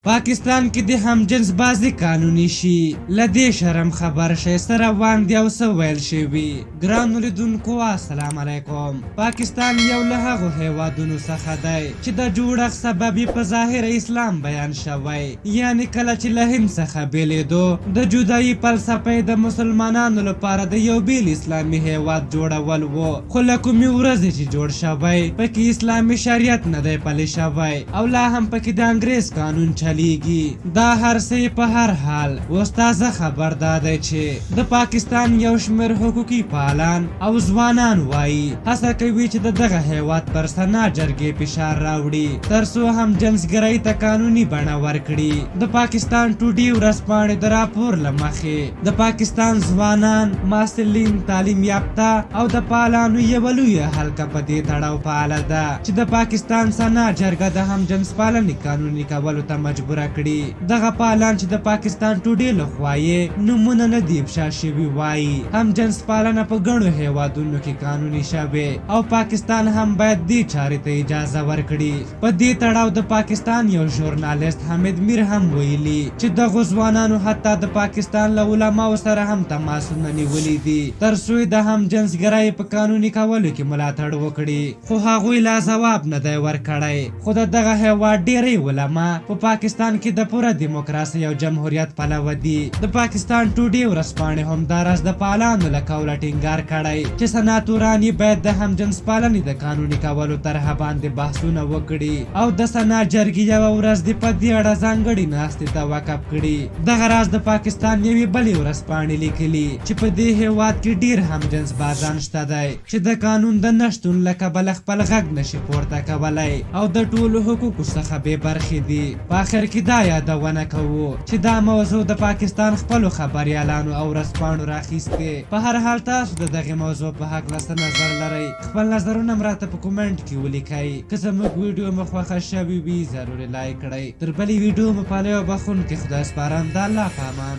پاکستان کې د همجنس بازي قانوني شي لدې شرم خبر شي سره وړاندې او څه ویل شوي. ګرانو لیدونکو السلام علیکم. پاکستان یو له هغو هیوادونو څخه دی چې د جوړښت سبب یې په ظاهر اسلام بیان شوی، یعنی کله چې له هند څخه بیلېدو د جدایي فلسفه د مسلمانانو لپاره د یو بیل اسلامي هیواد جوړول وو، خو له کومې ورځې چې جوړ شوی پکې اسلامي شریعت نه دی پلی شوی او لا هم پکې د انګریز قانون چلیږي. دا هر څه په هر حال اوس تازه خبر دادی چې د پاکستان یو شمېر حقوقي فعالان او ځوانان وایي هڅه کوي چې د دغه هیواد پر سنا جرګې فشار راوړي ترڅو هم جنسګرۍ ته قانوني بڼه ورکړي. د پاکستان ټوډې ورځپاڼې د راپور له مخې د پاکستان ځوانان، محصلین، تعلیم یافته او د فعالانو یوه لویه حلقه په دې تړاو فعاله ده چې د پاکستان سنا جرګه د هم جنس پالنې قانوني کولو ته مجبوره کړي. دغه فعالان چې د پاکستان ټوډې لخوا یې نومونه نه دي افشا شوي وایي هم جنس پالنه په ګڼو هیوادونو کې قانوني شوې او پاکستان هم باید دې چارې ته اجازه ورکړي. په دې تړاو د پاکستان یو ژورنالیست حمید میر هم ویلي چې دغو ځوانانو حتی د پاکستان له علماو سره هم تماسونه نیولي دي ترڅو د هم جنسګرۍ په قانوني کولو کې ملاتړ وکړي، خو هغوی لا ځواب نه دی ورکړی. خو د دغه هیواد ډېری علما په پاکستان کې د پوره دیموکراسۍ او جمهوریت پلوه دي. د پاکستان ټوډې ورځپاڼې همداراز د فعالانو له قوله ټینګار کړی چې سناتوران یې باید د هم جنس پالنې د قانوني کولو طرحه باندې بحثونه وکړي او د سنا جرګې یوه ورځ دې په دې اړه ځانګړې ناستې ته وقف کړي. دغه راز د پاکستان یوې بلې ورځپاڼې لیکلي چې په دې هیواد کې ډېر هم جنس بازان شته دی چې د قانون د نشتون له کبله خپل غږ نشي پورته کولی او د ټولو حقوقو څخه بې برخې دي. په آخر کې دا یادونه کوو چې دا موضوع د پاکستان خپلو خبریالانو او ورځپاڼو راخیستې. په هر حال تاسو د دغې موضوع په هکله څه نظر لرئ؟ خپل نظرونه هم راته په کومنټ کې ولیکئ. که زموږ ویډیو مو خوښه شوې وي ضروري لایک کړئ. تر بلې ویډیو مو پالئ او بخښونکي خدای سپارم. د الله په امان.